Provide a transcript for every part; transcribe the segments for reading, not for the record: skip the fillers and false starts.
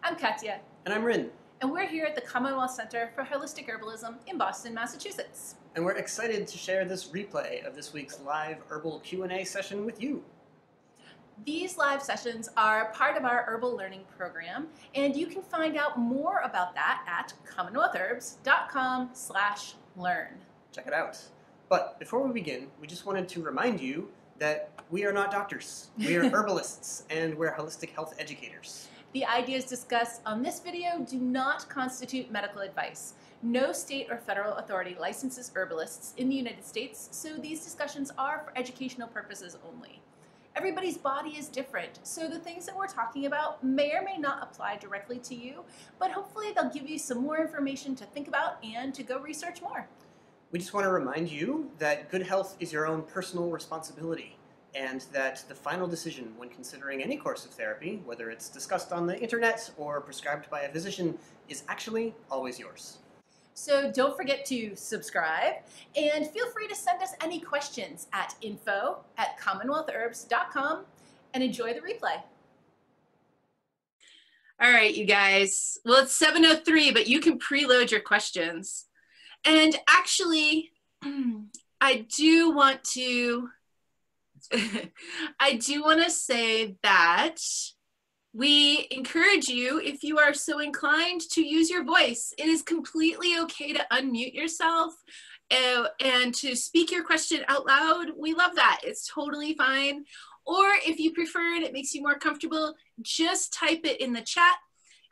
I'm Katya. And I'm Rin. And we're here at the Commonwealth Center for Holistic Herbalism in Boston, Massachusetts. And we're excited to share this replay of this week's live herbal Q&A session with you. These live sessions are part of our herbal learning program, and you can find out more about that at commonwealthherbs.com/learn. Check it out. But before we begin, we just wanted to remind you that we are not doctors. We are herbalists, and we're holistic health educators. The ideas discussed on this video do not constitute medical advice. No state or federal authority licenses herbalists in the United States, so these discussions are for educational purposes only. Everybody's body is different, so the things that we're talking about may or may not apply directly to you, but hopefully they'll give you some more information to think about and to go research more. We just want to remind you that good health is your own personal responsibility, and that the final decision when considering any course of therapy, whether it's discussed on the internet or prescribed by a physician, is actually always yours. So don't forget to subscribe, and feel free to send us any questions at info@commonwealthherbs.com, and enjoy the replay. All right, you guys. Well, it's 7:03, but you can preload your questions. And actually, I do want to say that we encourage you, if you are so inclined, to use your voice. It is completely okay to unmute yourself and to speak your question out loud. We love that. It's totally fine. Or if you prefer and it makes you more comfortable, just type it in the chat.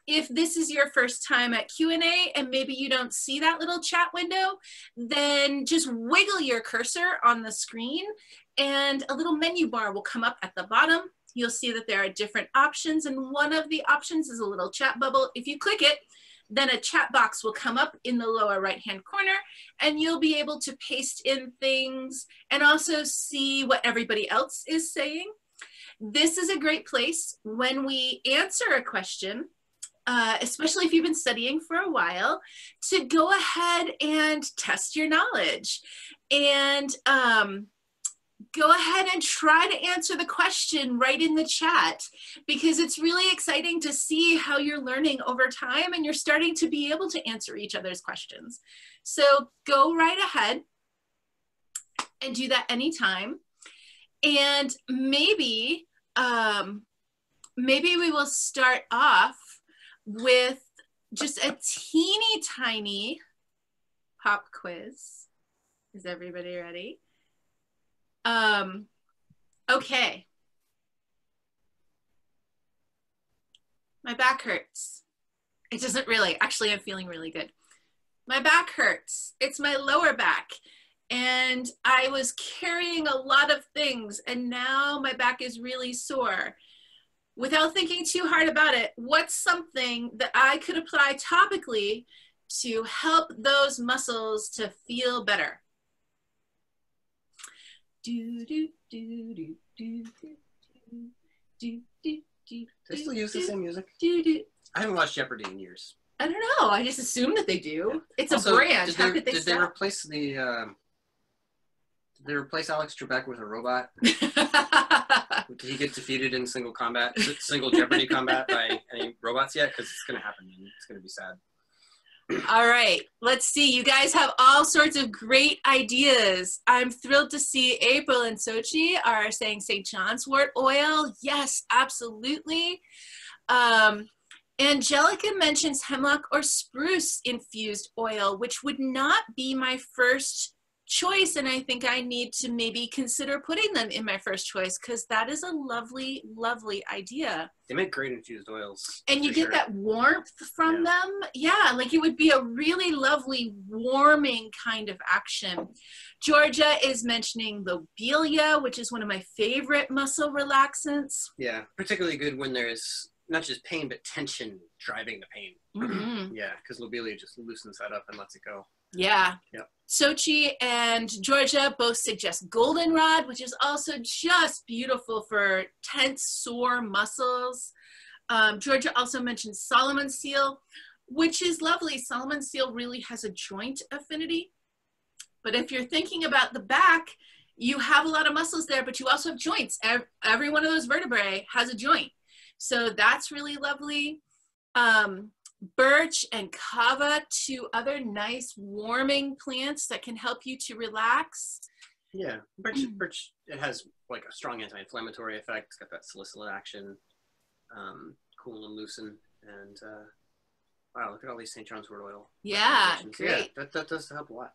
If this is your first time at Q&A and maybe you don't see that little chat window, then just wiggle your cursor on the screen and a little menu bar will come up at the bottom. You'll see that there are different options, and one of the options is a little chat bubble. If you click it, then a chat box will come up in the lower right-hand corner, and you'll be able to paste in things and also see what everybody else is saying. This is a great place when we answer a question, especially if you've been studying for a while, to go ahead and test your knowledge and go ahead and try to answer the question right in the chat, because it's really exciting to see how you're learning over time and you're starting to be able to answer each other's questions. So go right ahead and do that anytime. And maybe, maybe we will start off with just a teeny tiny pop quiz. Is everybody ready? Okay. My back hurts. It doesn't really. Actually, I'm feeling really good. My back hurts. It's my lower back. And I was carrying a lot of things, and now my back is really sore. Without thinking too hard about it, what's something that I could apply topically to help those muscles to feel better? Do they still use the same music? I haven't watched Jeopardy in years. I don't know. I just assume that they do. Yeah. It's also a brand. How could they stop? Did they replace the? Did they replace Alex Trebek with a robot? Did he get defeated in single Jeopardy combat by any robots yet? Because it's going to happen. And it's going to be sad. All right, let's see. You guys have all sorts of great ideas. I'm thrilled to see April and Sochi are saying St. John's wort oil. Yes, absolutely. Angelica mentions hemlock or spruce infused oil, which would not be my first choice, and I think I need to maybe consider putting them in my first choice, because that is a lovely, lovely idea. They make great infused oils. And you get that warmth from them. Yeah, like it would be a really lovely warming kind of action. Georgia is mentioning lobelia, which is one of my favorite muscle relaxants. Yeah, particularly good when there's not just pain, but tension driving the pain. Mm-hmm. Yeah, because lobelia just loosens that up and lets it go. Yeah. Yep. Sochi and Georgia both suggest goldenrod, which is also just beautiful for tense, sore muscles. Georgia also mentioned Solomon seal, which is lovely. Solomon seal really has a joint affinity. But if you're thinking about the back, you have a lot of muscles there, but you also have joints. Every one of those vertebrae has a joint. So that's really lovely. Birch and kava, two other nice warming plants that can help you to relax. Yeah, birch, it has like a strong anti-inflammatory effect. It's got that salicylate action, cool and loosen, and wow, look at all these St. John's wort oil. Yeah, great. Yeah, that does help a lot.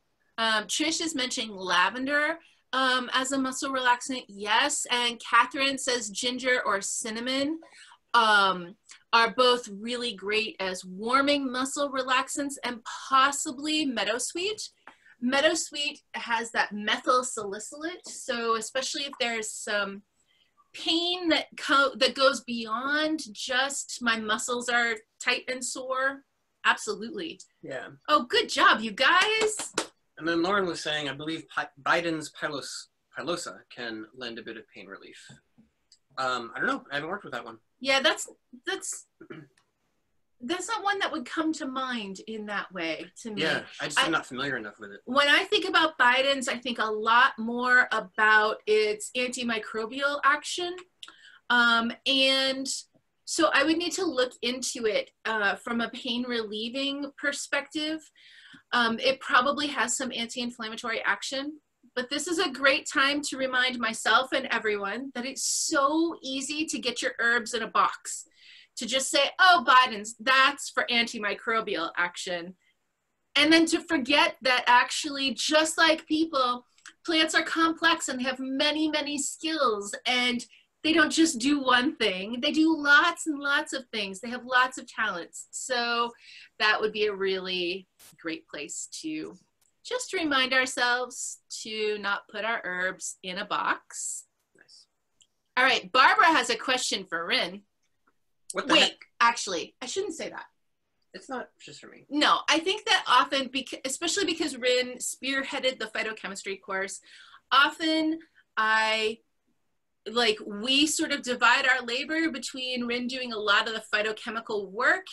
Trish is mentioning lavender as a muscle relaxant. Yes, and Catherine says ginger or cinnamon are both really great as warming muscle relaxants, and possibly meadowsweet. Meadowsweet has that methyl salicylate, so especially if there's some pain that goes beyond just my muscles are tight and sore, absolutely. Yeah. Oh, good job, you guys. And then Lauren was saying, I believe Biden's pilosa can lend a bit of pain relief. I don't know. I haven't worked with that one. Yeah, that's not one that would come to mind in that way to me. Yeah, I'm not familiar enough with it. When I think about Biden's, I think a lot more about its antimicrobial action. And so I would need to look into it from a pain relieving perspective. It probably has some anti-inflammatory action. But this is a great time to remind myself and everyone that it's so easy to get your herbs in a box. To just say, oh, Biden's, that's for antimicrobial action. And then to forget that actually, just like people, plants are complex and they have many, many skills. And they don't just do one thing. They do lots and lots of things. They have lots of talents. So that would be a really great place to just remind ourselves to not put our herbs in a box. Nice. All right, Barbara has a question for Rin. What the heck? Actually, I shouldn't say that. It's not just for me. No, I think that often, especially because Rin spearheaded the phytochemistry course, often we sort of divide our labor between Rin doing a lot of the phytochemical work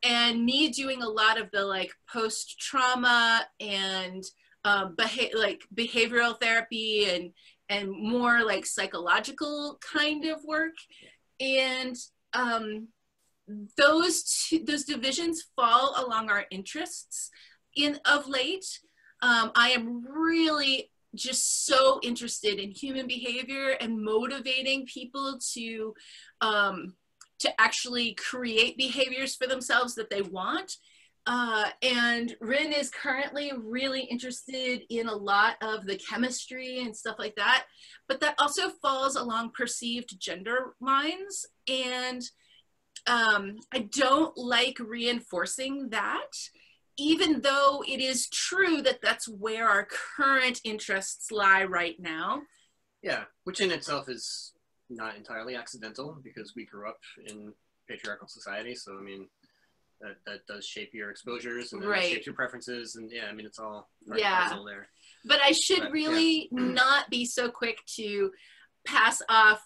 and me doing a lot of the post-trauma and behavioral therapy and more like psychological kind of work. And those divisions fall along our interests of late. I am really just so interested in human behavior and motivating people to actually create behaviors for themselves that they want. And Rin is currently really interested in a lot of the chemistry and stuff like that, but that also falls along perceived gender lines. And I don't like reinforcing that, even though it is true that that's where our current interests lie right now. Yeah, which in itself is not entirely accidental because we grew up in patriarchal society. So, I mean, that does shape your exposures and right. It shapes your preferences. And yeah, I mean, it's all there. But I should not be so quick to pass off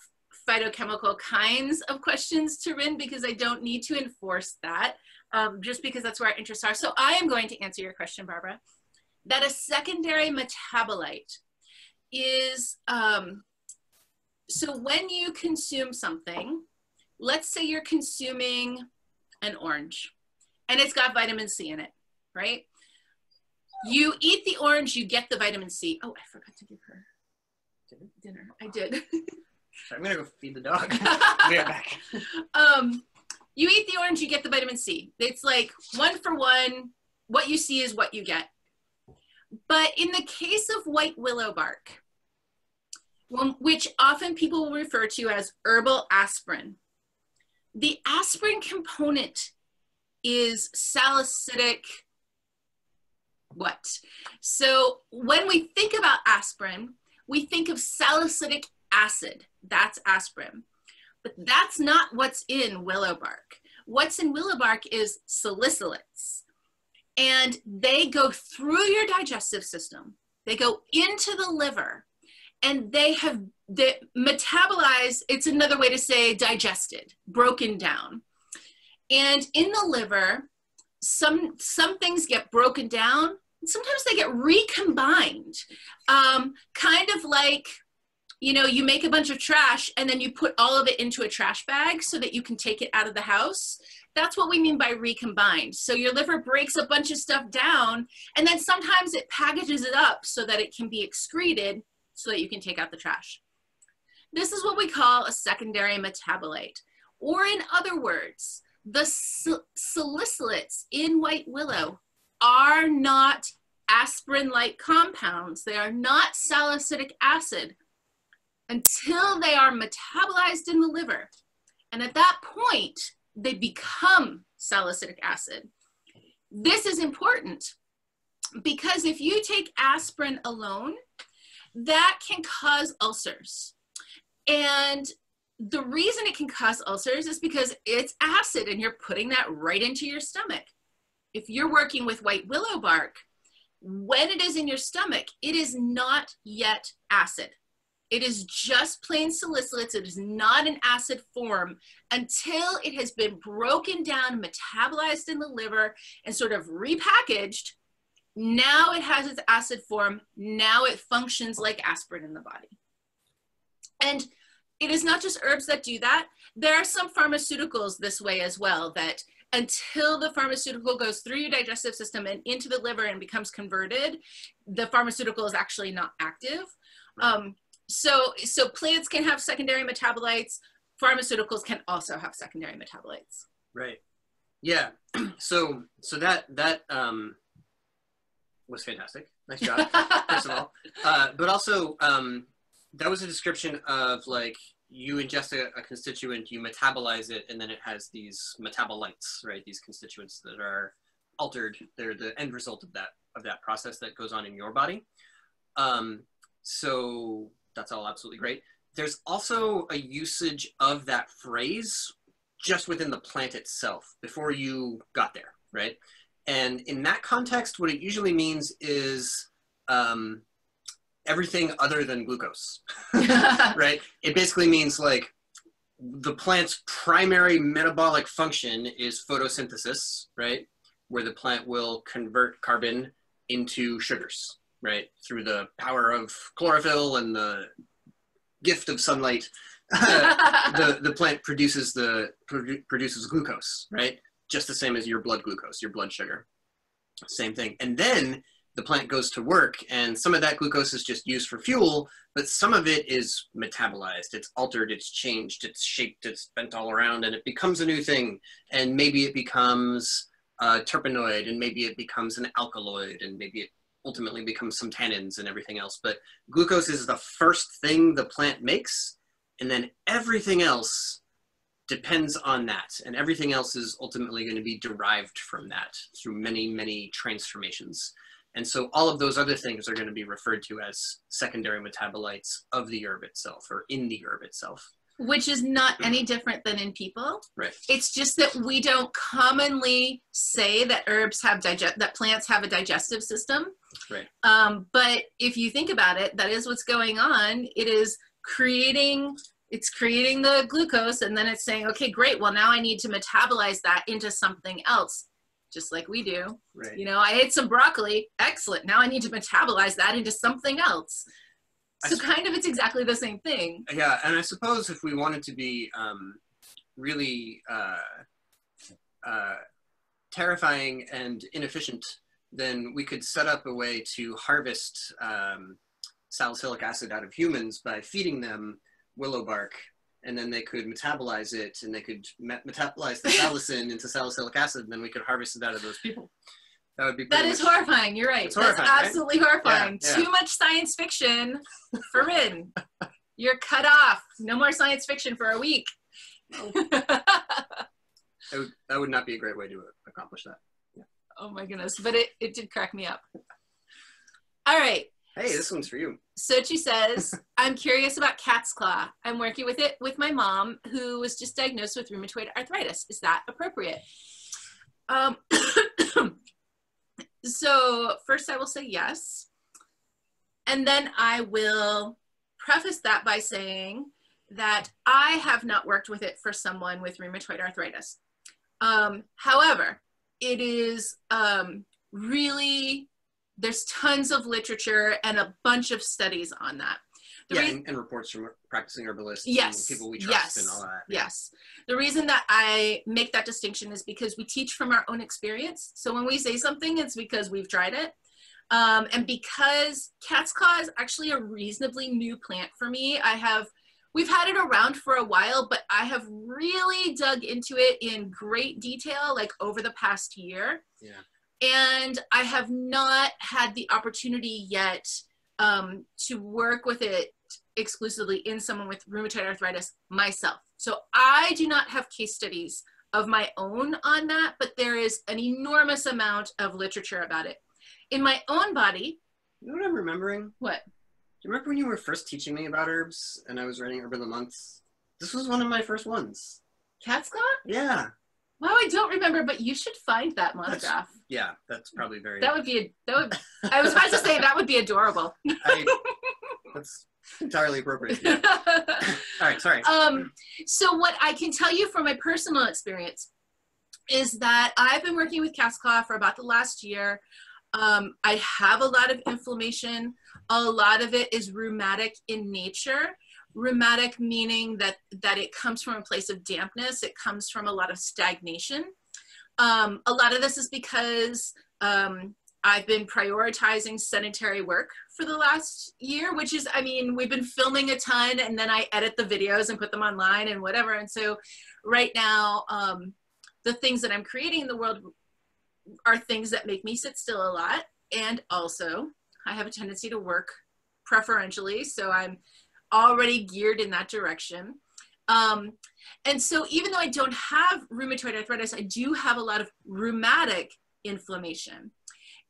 phytochemical kinds of questions to Rin because I don't need to enforce that just because that's where our interests are. So I am going to answer your question, Barbara, that a secondary metabolite is, so when you consume something, let's say you're consuming an orange and it's got vitamin C in it, right? You eat the orange, you get the vitamin C. Oh, I forgot to give her dinner. I did. I'm gonna go feed the dog. Be right back. You eat the orange, you get the vitamin C. It's like 1 for 1. What you see is what you get. But in the case of white willow bark, which often people will refer to as herbal aspirin, the aspirin component is salicylic what? So when we think about aspirin, we think of salicylic acid. That's aspirin. But that's not what's in willow bark. What's in willow bark is salicylates. And they go through your digestive system. They go into the liver. And they metabolize, it's another way to say digested, broken down. And in the liver, some things get broken down. Sometimes they get recombined. Kind of like, you know, you make a bunch of trash and then you put all of it into a trash bag so that you can take it out of the house. That's what we mean by recombined. So your liver breaks a bunch of stuff down, and then sometimes it packages it up so that it can be excreted so that you can take out the trash. This is what we call a secondary metabolite. Or in other words, the salicylates in white willow are not aspirin-like compounds. They are not salicylic acid until they are metabolized in the liver. And at that point, they become salicylic acid. This is important because if you take aspirin alone, that can cause ulcers. And the reason it can cause ulcers is because it's acid and you're putting that right into your stomach. If you're working with white willow bark, when it is in your stomach, it is not yet acid. It is just plain salicylates. It is not an acid form until it has been broken down, metabolized in the liver, and sort of repackaged. Now it has its acid form. Now it functions like aspirin in the body. And it is not just herbs that do that. There are some pharmaceuticals this way as well, that until the pharmaceutical goes through your digestive system and into the liver and becomes converted, the pharmaceutical is actually not active. So plants can have secondary metabolites. Pharmaceuticals can also have secondary metabolites. Right. Yeah. So that was fantastic. Nice job, first of all. But also, that was a description of like, you ingest a constituent, you metabolize it, and then it has these metabolites, right? These constituents that are altered. They're the end result of that process that goes on in your body. So that's all absolutely great. There's also a usage of that phrase just within the plant itself before you got there, right? And in that context, what it usually means is everything other than glucose, right? It basically means like the plant's primary metabolic function is photosynthesis, right? Where the plant will convert carbon into sugars, right? Through the power of chlorophyll and the gift of sunlight, the plant produces glucose, right? Just the same as your blood glucose, your blood sugar. Same thing. And then the plant goes to work, and some of that glucose is just used for fuel, but some of it is metabolized. It's altered, it's changed, it's shaped, it's bent all around, and it becomes a new thing. And maybe it becomes a terpenoid, and maybe it becomes an alkaloid, and maybe it ultimately becomes some tannins and everything else. But glucose is the first thing the plant makes, and then everything else depends on that. And everything else is ultimately going to be derived from that through many, many transformations. And so all of those other things are going to be referred to as secondary metabolites of the herb itself, or in the herb itself. Which is not any different than in people. Right. It's just that we don't commonly say that that plants have a digestive system. Right. But if you think about it, that is what's going on. It's creating the glucose, and then it's saying, okay, great. Well, now I need to metabolize that into something else. Just like we do. Right. You know, I ate some broccoli. Excellent. Now I need to metabolize that into something else. So kind of it's exactly the same thing. Yeah, and I suppose if we wanted to be really terrifying and inefficient, then we could set up a way to harvest salicylic acid out of humans by feeding them willow bark, and then they could metabolize it, and they could metabolize the salicin into salicylic acid, and then we could harvest it out of those people. That would be That is horrifying. You're right. That's absolutely horrifying. Yeah. Too much science fiction. Forbidden. You're cut off. No more science fiction for a week. That would not be a great way to accomplish that. Yeah. Oh my goodness. But it did crack me up. All right. Hey, this one's for you. Sochi says, I'm curious about cat's claw. I'm working with it with my mom, who was just diagnosed with rheumatoid arthritis. Is that appropriate? So first I will say yes. And then I will preface that by saying that I have not worked with it for someone with rheumatoid arthritis. However, it is really, there's tons of literature and a bunch of studies on that. And reports from practicing herbalists, yes, and people we trust, and all that. Yes. The reason that I make that distinction is because we teach from our own experience. So when we say something, it's because we've tried it. And because cat's claw is actually a reasonably new plant for me, we've had it around for a while, but I have really dug into it in great detail, like over the past year. Yeah. And I have not had the opportunity yet to work with it exclusively in someone with rheumatoid arthritis myself. So I do not have case studies of my own on that, but there is an enormous amount of literature about it. In my own body. You know what I'm remembering? What? Do you remember when you were first teaching me about herbs and I was writing Herb of the Month? This was one of my first ones. Cat's claw? Yeah. Wow, I don't remember, but you should find that monograph. That's probably very... I was about to say that would be adorable. That's entirely appropriate. Yeah. All right, sorry. So what I can tell you from my personal experience is that I've been working with cat's claw for about the last year. I have a lot of inflammation. A lot of it is rheumatic in nature. Rheumatic meaning that it comes from a place of dampness. It comes from a lot of stagnation. A lot of this is because I've been prioritizing sedentary work for the last year, which is, I mean, we've been filming a ton and then I edit the videos and put them online and whatever. And so right now, the things that I'm creating in the world are things that make me sit still a lot. And also I have a tendency to work preferentially. So I'm already geared in that direction. And so even though I don't have rheumatoid arthritis, I do have a lot of rheumatic inflammation.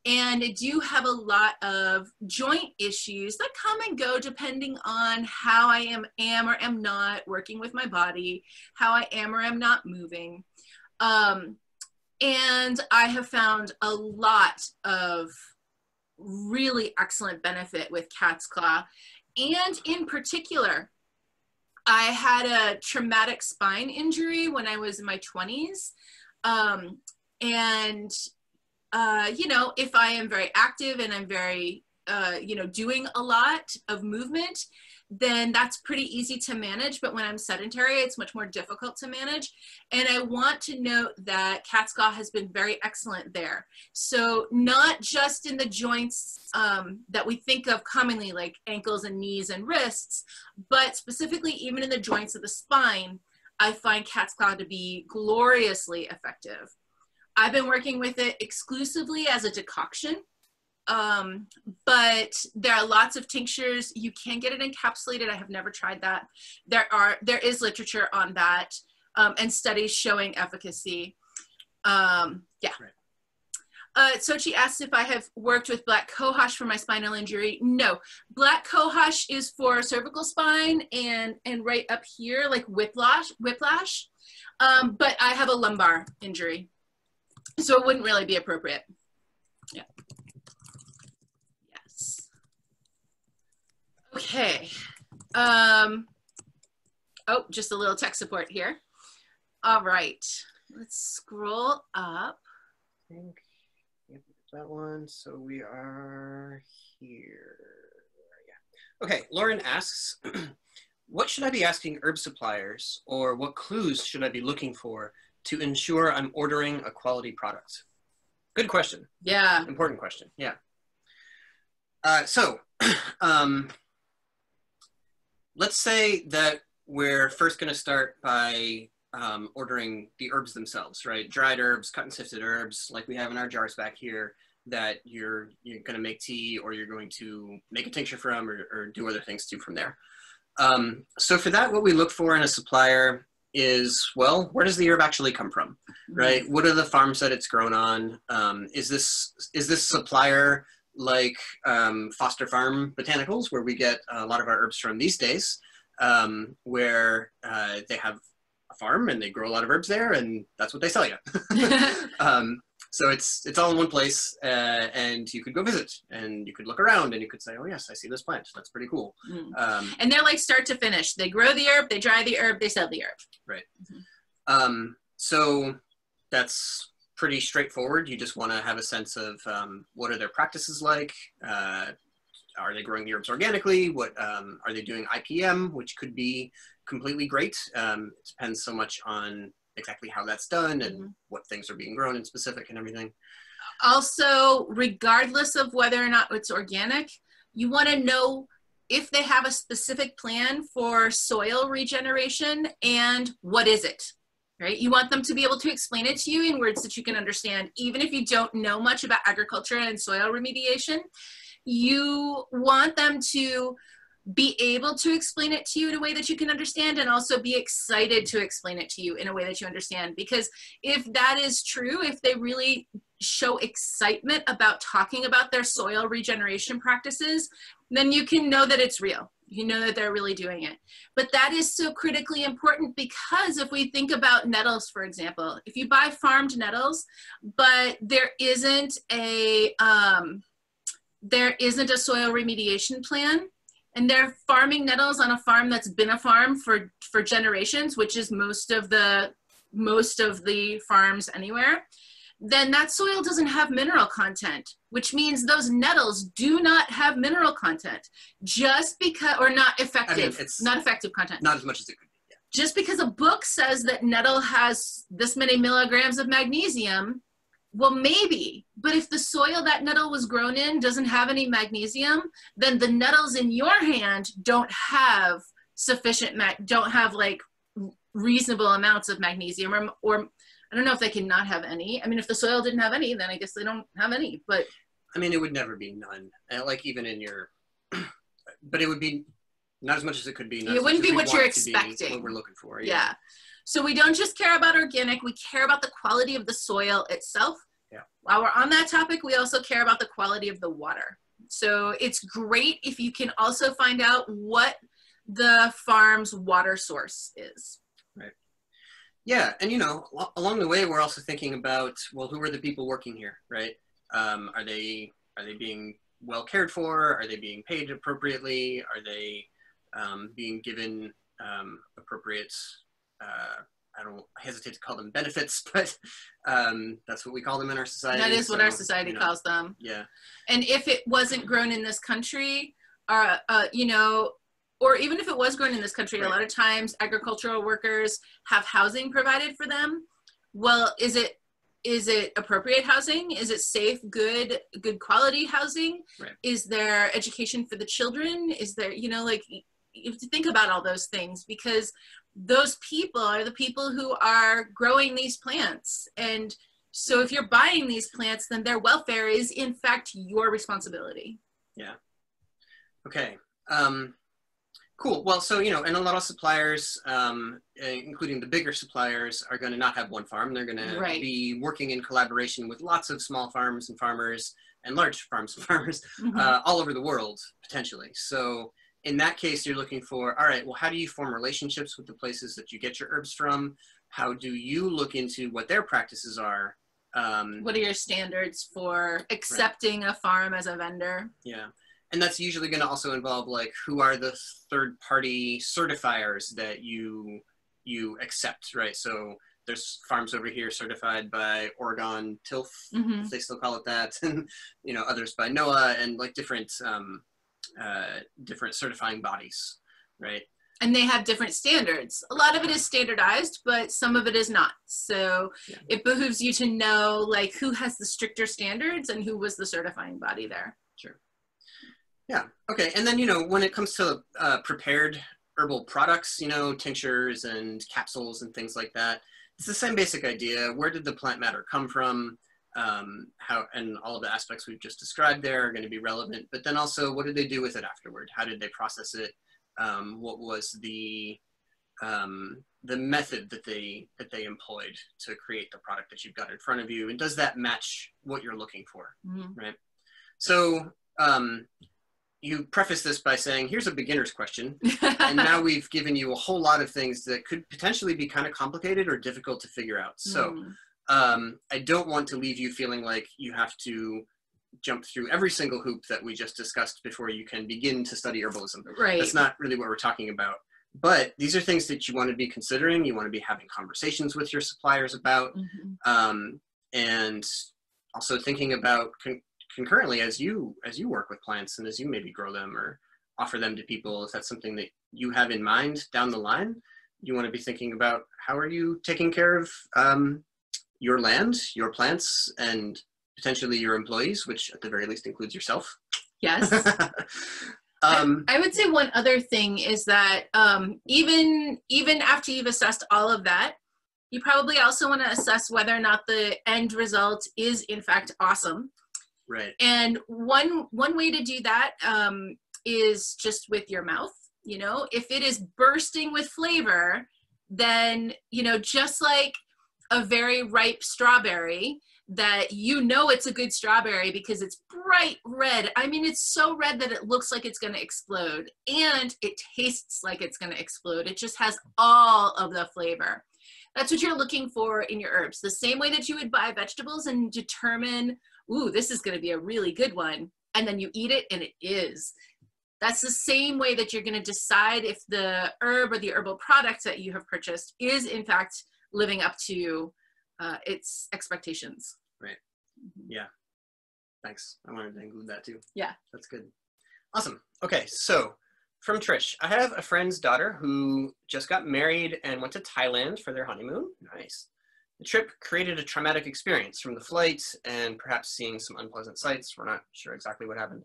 And I do have a lot of joint issues that come and go depending on how I am or am not working with my body, how I am or am not moving. And I have found a lot of really excellent benefit with cat's claw. And in particular, I had a traumatic spine injury when I was in my 20s. You know, if I am very active and I'm very, you know, doing a lot of movement, then that's pretty easy to manage. But when I'm sedentary, it's much more difficult to manage. And I want to note that cat's claw has been very excellent there. So not just in the joints that we think of commonly, like ankles and knees and wrists, but specifically even in the joints of the spine, I find cat's claw to be gloriously effective. I've been working with it exclusively as a decoction. But there are lots of tinctures. You can get it encapsulated. I have never tried that. There is literature on that, and studies showing efficacy. Yeah. Right. Sochi asked if I have worked with black cohosh for my spinal injury. No, black cohosh is for cervical spine and right up here, like whiplash. But I have a lumbar injury, so it wouldn't really be appropriate. Yeah. Okay. Oh, just a little tech support here. All right. Let's scroll up. I think that one. So we are here. Yeah. Okay. Lauren asks, what should I be asking herb suppliers, or what clues should I be looking for to ensure I'm ordering a quality product? Good question. Yeah. Important question. Yeah. Let's say that we're first going to start by ordering the herbs themselves, right? Dried herbs, cut and sifted herbs, like we have in our jars back here, that you're going to make tea or you're going to make a tincture from, or do other things too from there. So for that, what we look for in a supplier is, well, where does the herb actually come from, right? Mm-hmm. What are the farms that it's grown on? Is this supplier like Foster Farm Botanicals, where we get a lot of our herbs from these days, where they have a farm and they grow a lot of herbs there, and that's what they sell you. So it's all in one place, and you could go visit, and you could look around, and you could say, oh yes, I see this plant. That's pretty cool. And they're like start to finish. They grow the herb, they dry the herb, they sell the herb. Right. Mm-hmm. So that's pretty straightforward. You just want to have a sense of what are their practices like, are they growing the herbs organically? What are they doing IPM, which could be completely great. It depends so much on exactly how that's done and what things are being grown in specific and everything. Also, regardless of whether or not it's organic, you want to know if they have a specific plan for soil regeneration and what is it, right? You want them to be able to explain it to you in words that you can understand. Even if you don't know much about agriculture and soil remediation, you want them to be able to explain it to you in a way that you can understand, and also be excited to explain it to you in a way that you understand. Because if that is true, if they really show excitement about talking about their soil regeneration practices, then you can know that it's real. You know that they're really doing it. But that is so critically important, because if we think about nettles, for example, if you buy farmed nettles, but there isn't a soil remediation plan, and they're farming nettles on a farm that's been a farm for generations, which is most of the farms anywhere, then that soil doesn't have mineral content, which means those nettles do not have mineral content, just because, or not effective, I mean, it's not effective content. Not as much as it could be. Yeah. Just because a book says that nettle has this many milligrams of magnesium, well, maybe, but if the soil that nettle was grown in doesn't have any magnesium, then the nettles in your hand don't have sufficient, don't have like reasonable amounts of magnesium, or I don't know if they can not have any. I mean, if the soil didn't have any, then I guess they don't have any, but. I mean, it would never be none. Like even in your, but it would be not as much as it could be. It wouldn't be what you're expecting. What we're looking for. Yeah. So we don't just care about organic, we care about the quality of the soil itself. Yeah. While we're on that topic, we also care about the quality of the water. So it's great if you can also find out what the farm's water source is. Right. Yeah, and you know, along the way, we're also thinking about, well, who are the people working here, right? Are they being well cared for? Are they being paid appropriately? Are they being given appropriate, I hesitate to call them benefits, but that's what we call them in our society. That is what our society calls them. Yeah. And if it wasn't grown in this country, you know, or even if it was grown in this country, right, a lot of times agricultural workers have housing provided for them. Well, is it appropriate housing? Is it safe, good quality housing? Right. Is there education for the children? Is there, you know, like, you have to think about all those things, because those people are the people who are growing these plants. And so if you're buying these plants, then their welfare is in fact your responsibility. Yeah. Okay. Cool. Well, so, you know, and a lot of suppliers, including the bigger suppliers, are going to not have one farm. They're going to be working in collaboration with lots of small farms and farmers and large farms and farmers all over the world, potentially. So in that case, you're looking for, all right, well, how do you form relationships with the places that you get your herbs from? How do you look into what their practices are? What are your standards for accepting a farm as a vendor? Yeah. And that's usually going to also involve, like, who are the third-party certifiers that you accept, right? So there's farms over here certified by Oregon TILF, if they still call it that, and, you know, others by NOAA, and like different certifying bodies, right? And they have different standards. A lot of it is standardized, but some of it is not. So it behooves you to know, like, who has the stricter standards and who was the certifying body there. Sure. Yeah. Okay. And then, you know, when it comes to prepared herbal products, you know, tinctures and capsules and things like that, it's the same basic idea. Where did the plant matter come from? How, and all of the aspects we've just described there are going to be relevant. But then also, what did they do with it afterward? How did they process it? What was the method that they employed to create the product that you've got in front of you? And does that match what you're looking for? Right. So you preface this by saying, here's a beginner's question. And now we've given you a whole lot of things that could potentially be kind of complicated or difficult to figure out. So I don't want to leave you feeling like you have to jump through every single hoop that we just discussed before you can begin to study herbalism. Right. That's not really what we're talking about. But these are things that you want to be considering. You want to be having conversations with your suppliers about, and also thinking about concurrently, as you work with plants and as you maybe grow them or offer them to people, if that's something that you have in mind down the line, you want to be thinking about how are you taking care of your land, your plants, and potentially your employees, which at the very least includes yourself. Yes. I would say one other thing is that even after you've assessed all of that, you probably also want to assess whether or not the end result is in fact awesome. Right. And one way to do that is just with your mouth. You know, if it is bursting with flavor, then, you know, just like a very ripe strawberry, that you know it's a good strawberry because it's bright red. I mean, it's so red that it looks like it's going to explode, and it tastes like it's going to explode. It just has all of the flavor. That's what you're looking for in your herbs. The same way that you would buy vegetables and determine, ooh, this is going to be a really good one, and then you eat it and it is. That's the same way that you're going to decide if the herb or the herbal product that you have purchased is in fact living up to its expectations. Right. Yeah. Thanks. I wanted to include that too. Yeah. That's good. Awesome. Okay. So from Trish, I have a friend's daughter who just got married and went to Thailand for their honeymoon. Nice. The trip created a traumatic experience from the flight and perhaps seeing some unpleasant sights. We're not sure exactly what happened.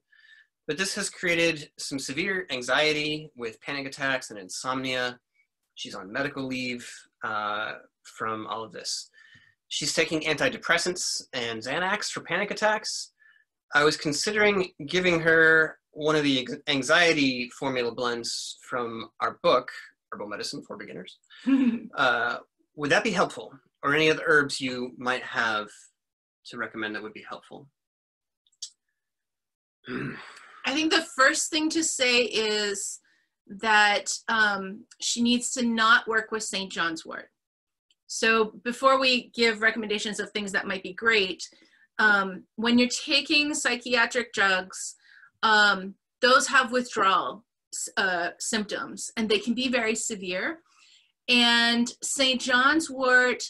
But this has created some severe anxiety with panic attacks and insomnia. She's on medical leave from all of this. She's taking antidepressants and Xanax for panic attacks. I was considering giving her one of the anxiety formula blends from our book, Herbal Medicine for Beginners. Would that be helpful? Or any other herbs you might have to recommend that would be helpful? I think the first thing to say is that she needs to not work with St. John's wort. So before we give recommendations of things that might be great, when you're taking psychiatric drugs, those have withdrawal symptoms, and they can be very severe. And St. John's wort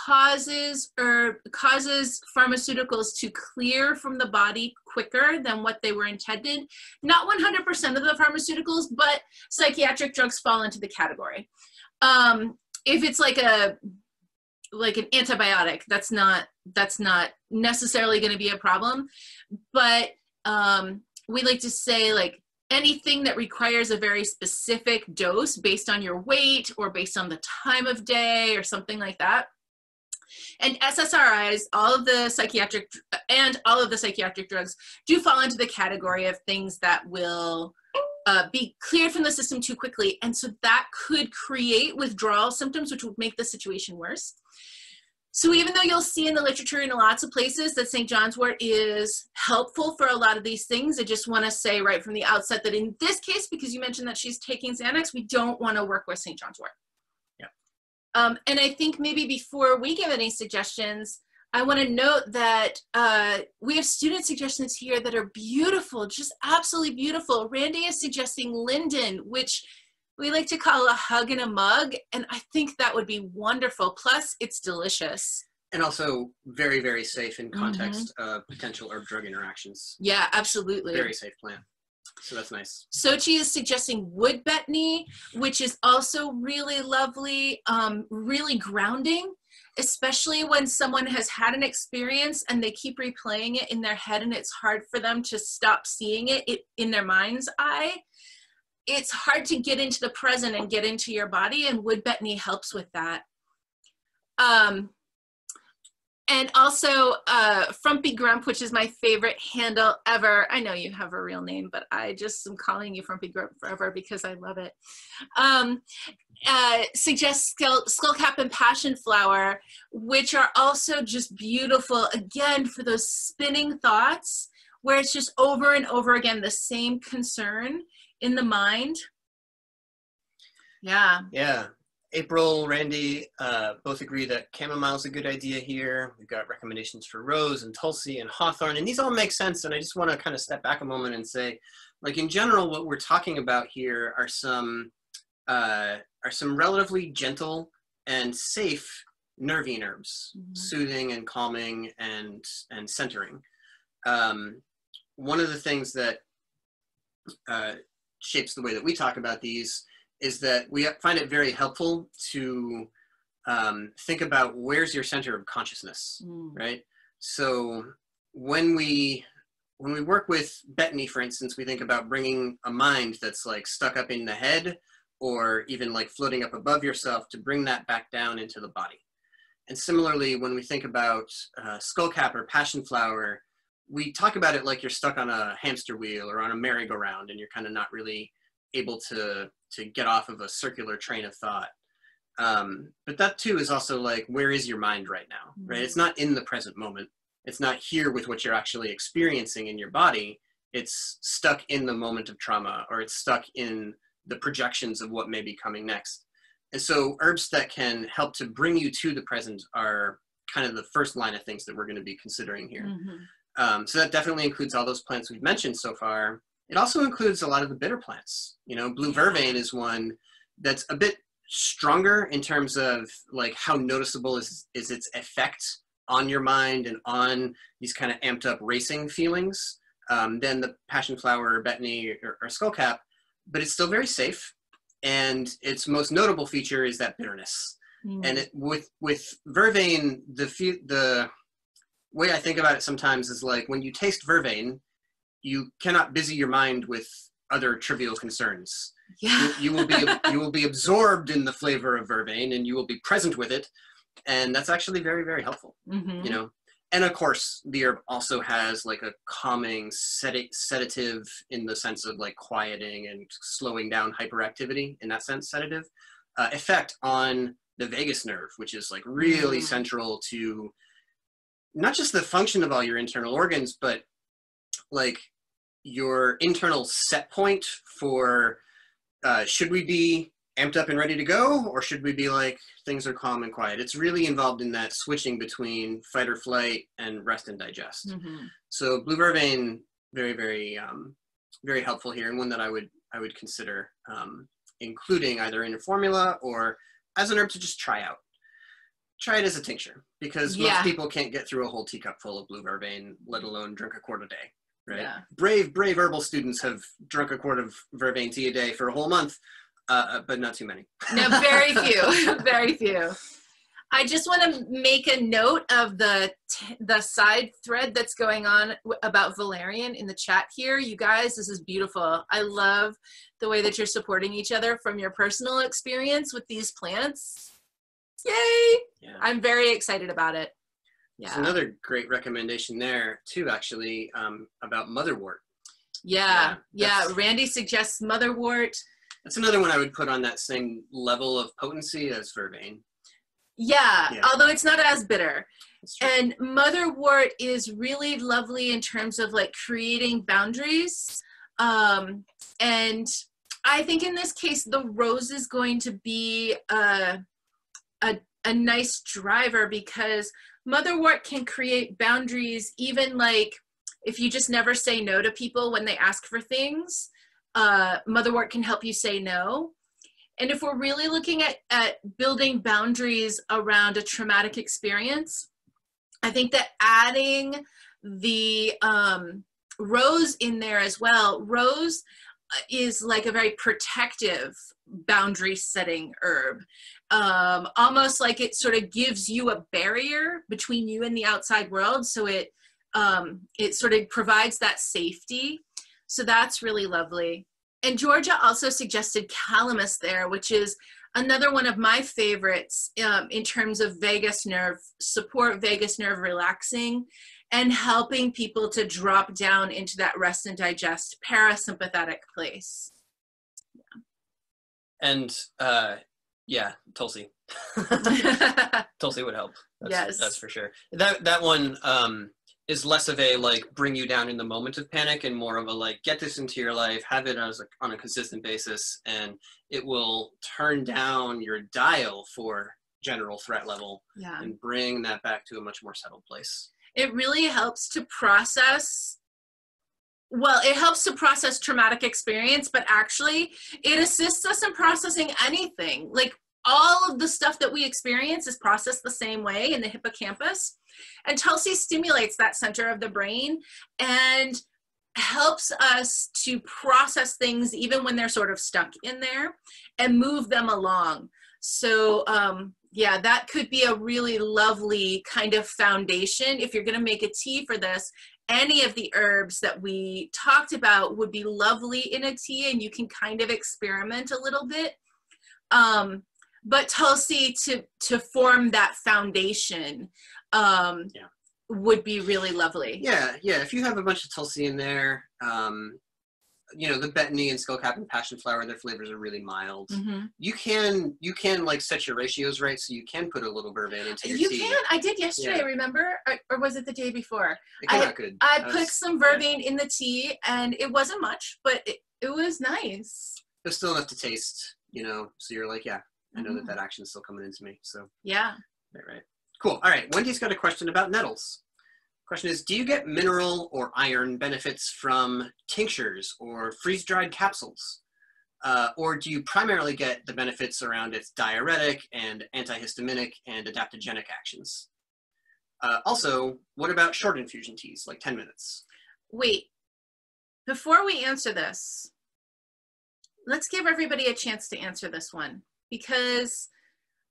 causes pharmaceuticals to clear from the body quicker than what they were intended. Not 100% of the pharmaceuticals, but psychiatric drugs fall into the category. If it's like an antibiotic, that's not necessarily going to be a problem. But we like to say, like, anything that requires a very specific dose based on your weight or based on the time of day or something like that. And SSRIs, all of the psychiatric drugs do fall into the category of things that will be cleared from the system too quickly. And so that could create withdrawal symptoms, which would make the situation worse. So even though you'll see in the literature in lots of places that St. John's wort is helpful for a lot of these things, I just want to say right from the outset that in this case, because you mentioned that she's taking Xanax, we don't want to work with St. John's wort. Yeah. And I think maybe before we give any suggestions, I want to note that we have student suggestions here that are beautiful, just absolutely beautiful. Randy is suggesting linden, which we like to call a hug in a mug, and I think that would be wonderful. Plus, it's delicious. And also very, very safe in context of potential herb-drug interactions. Yeah, absolutely. Very safe plant. So that's nice. Sochi is suggesting wood betony, which is also really lovely, really grounding, especially when someone has had an experience and they keep replaying it in their head and it's hard for them to stop seeing it in their mind's eye. It's hard to get into the present and get into your body, and wood betony helps with that. And also Frumpy Grump, which is my favorite handle ever. I know you have a real name, but I just am calling you Frumpy Grump forever because I love it. Suggests skullcap and passion flower, which are also just beautiful, again, for those spinning thoughts where it's just over and over again the same concern in the mind. Yeah. Yeah. April, Randy, both agree that chamomile's a good idea here. We've got recommendations for rose and tulsi and hawthorn, and these all make sense. And I just want to kind of step back a moment and say, like, in general, what we're talking about here are some relatively gentle and safe nervine herbs, soothing and calming and centering. one of the things that shapes the way that we talk about these is that we find it very helpful to think about where's your center of consciousness, right? So when we work with Bethany, for instance, we think about bringing a mind that's like stuck up in the head or even like floating up above yourself to bring that back down into the body. And similarly, when we think about skullcap or passion flower, we talk about it like you're stuck on a hamster wheel or on a merry-go-round and you're kind of not really able to get off of a circular train of thought. But that too is also like, where is your mind right now, right? It's not in the present moment. It's not here with what you're actually experiencing in your body. It's stuck in the moment of trauma, or it's stuck in the projections of what may be coming next. And so herbs that can help to bring you to the present are kind of the first line of things that we're going to be considering here. So that definitely includes all those plants we've mentioned so far. It also includes a lot of the bitter plants. You know, blue vervain is one that's a bit stronger in terms of like how noticeable is its effect on your mind and on these kind of amped up racing feelings than the passion flower or Bethany or skullcap, but it's still very safe. And its most notable feature is that bitterness. And with vervain, the way I think about it sometimes is like when you taste vervain, you cannot busy your mind with other trivial concerns. You will be absorbed in the flavor of vervain and you will be present with it. And that's actually very, very helpful, you know? And of course, the herb also has like a calming sedative in the sense of like quieting and slowing down hyperactivity, in that sense, sedative effect on the vagus nerve, which is like really central to not just the function of all your internal organs, but like your internal set point for should we be amped up and ready to go, or should we be like things are calm and quiet? It's really involved in that switching between fight or flight and rest and digest. So blue vervain, very, very, very helpful here, and one that I would consider including either in a formula or as an herb to just try out. Try it as a tincture, because most people can't get through a whole teacup full of blue vervain, let alone drink a quart a day, right? Brave herbal students have drunk a quart of vervain tea a day for a whole month, but not too many. No, very few, very few. I just want to make a note of the side thread that's going on about valerian in the chat here. You guys, this is beautiful. I love the way that you're supporting each other from your personal experience with these plants. Yay! Yeah. I'm very excited about it. Yeah. There's another great recommendation there too, actually, about motherwort. Yeah. Randy suggests motherwort. That's another one I would put on that same level of potency as vervain. Yeah, although it's not as bitter. And motherwort is really lovely in terms of like creating boundaries. And I think in this case, the rose is going to be a nice driver, because motherwort can create boundaries even like if you just never say no to people when they ask for things. Motherwort can help you say no. And if we're really looking at building boundaries around a traumatic experience, I think that adding the rose in there as well. Rose is like a very protective boundary setting herb. Almost like it sort of gives you a barrier between you and the outside world. So it sort of provides that safety. So that's really lovely. And Georgia also suggested Calamus there, which is another one of my favorites in terms of vagus nerve support, vagus nerve relaxing, and helping people to drop down into that rest and digest parasympathetic place. And Tulsi. Tulsi would help. That's for sure. That one is less of a like bring you down in the moment of panic and more of a like get this into your life, have it as on a consistent basis, and it will turn down your dial for general threat level and bring that back to a much more settled place. It really helps to process. Well, it helps to process traumatic experience, but actually it assists us in processing anything. Like all of the stuff that we experience is processed the same way in the hippocampus. And Tulsi stimulates that center of the brain and helps us to process things even when they're sort of stuck in there and move them along. So yeah, that could be a really lovely kind of foundation. If you're going to make a tea for this, any of the herbs that we talked about would be lovely in a tea, and you can kind of experiment a little bit. But Tulsi to form that foundation would be really lovely. Yeah. If you have a bunch of Tulsi in there, you know, the betony and skullcap and passion flower, their flavors are really mild. Mm-hmm. You can like set your ratios right, so you can put a little vervain into your tea. You can. I did yesterday, remember? Or was it the day before? It came out good. I put some vervain in the tea, and it wasn't much, but it was nice. It was still enough to taste, you know, so you're like, yeah, I know that action is still coming into me. So yeah. Right. Cool. All right. Wendy's got a question about nettles. Question is, do you get mineral or iron benefits from tinctures or freeze-dried capsules? Or do you primarily get the benefits around its diuretic and antihistaminic and adaptogenic actions? Also, what about short infusion teas, like 10 minutes? Wait, before we answer this, let's give everybody a chance to answer this one, because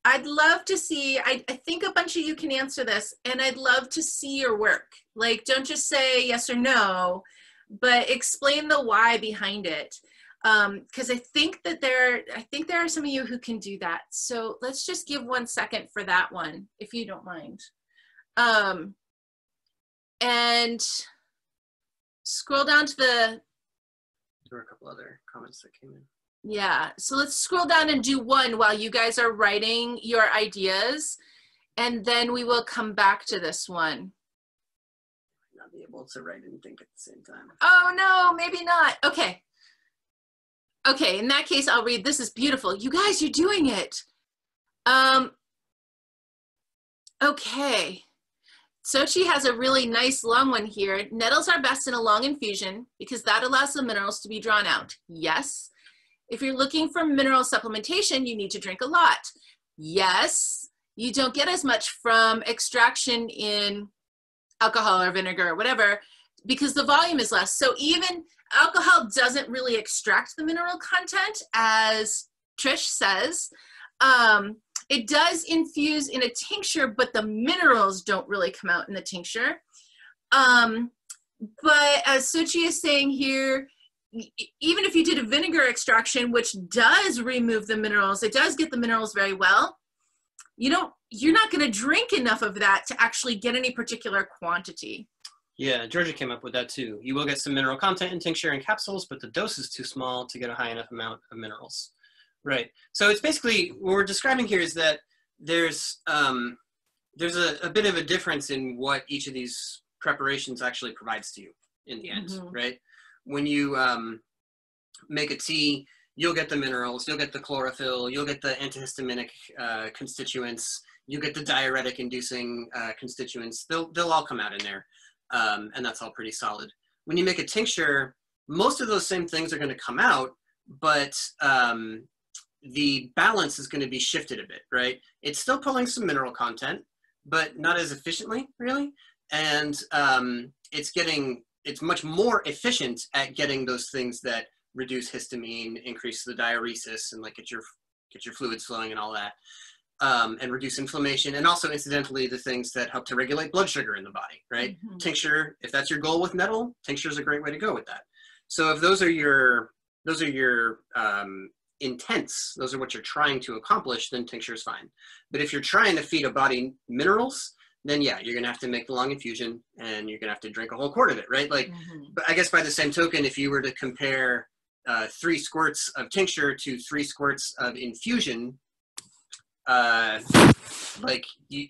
I'd love to see, I think a bunch of you can answer this, and I'd love to see your work. Like, don't just say yes or no, but explain the why behind it. Because I think there are some of you who can do that. So let's just give 1 second for that one, if you don't mind. And scroll down to the... There were a couple other comments that came in. Yeah, so let's scroll down and do one while you guys are writing your ideas, and then we will come back to this one. Not be able to write and think at the same time. Oh no, maybe not. Okay. Okay, in that case, I'll read. This is beautiful. You guys, you're doing it. Okay. Sochi has a really nice long one here. Nettles are best in a long infusion because that allows the minerals to be drawn out. Yes. If you're looking for mineral supplementation, you need to drink a lot. Yes, you don't get as much from extraction in alcohol or vinegar or whatever because the volume is less. So even alcohol doesn't really extract the mineral content, as Trish says. It does infuse in a tincture, but the minerals don't really come out in the tincture. But as Suchi is saying here, even if you did a vinegar extraction, which does remove the minerals, it does get the minerals very well, you're not going to drink enough of that to actually get any particular quantity. Yeah, Georgia came up with that too. You will get some mineral content in tincture and capsules, but the dose is too small to get a high enough amount of minerals. Right. So it's basically, what we're describing here is that there's a bit of a difference in what each of these preparations actually provides to you in the end, right? When you make a tea, you'll get the minerals, you'll get the chlorophyll, you'll get the antihistaminic constituents, you get the diuretic inducing constituents. They'll all come out in there, and that's all pretty solid. When you make a tincture, most of those same things are going to come out, but the balance is going to be shifted a bit, right? It's still pulling some mineral content, but not as efficiently, really. And it's much more efficient at getting those things that reduce histamine, increase the diuresis, and like get your fluids flowing and all that, and reduce inflammation, and also incidentally the things that help to regulate blood sugar in the body, right? Tincture, if that's your goal with nettle, tincture is a great way to go with that. So if those are your intents, those are what you're trying to accomplish, then tincture is fine. But if you're trying to feed a body minerals, then yeah, you're gonna have to make the long infusion and you're gonna have to drink a whole quart of it, right? Like, but I guess by the same token, if you were to compare 3 squirts of tincture to 3 squirts of infusion, like you,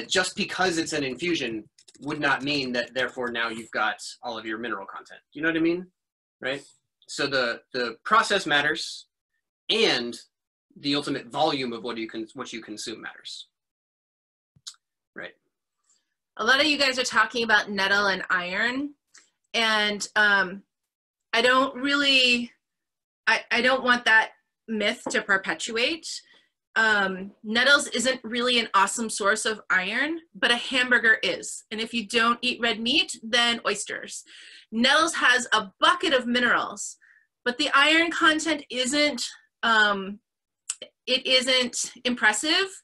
just because it's an infusion would not mean that therefore now you've got all of your mineral content. Do you know what I mean? Right? So the process matters, and the ultimate volume of what you consume matters. Right. A lot of you guys are talking about nettle and iron, and I don't want that myth to perpetuate. Nettles isn't really an awesome source of iron, but a hamburger is. And if you don't eat red meat, then oysters. Nettles has a bucket of minerals, but the iron content isn't impressive,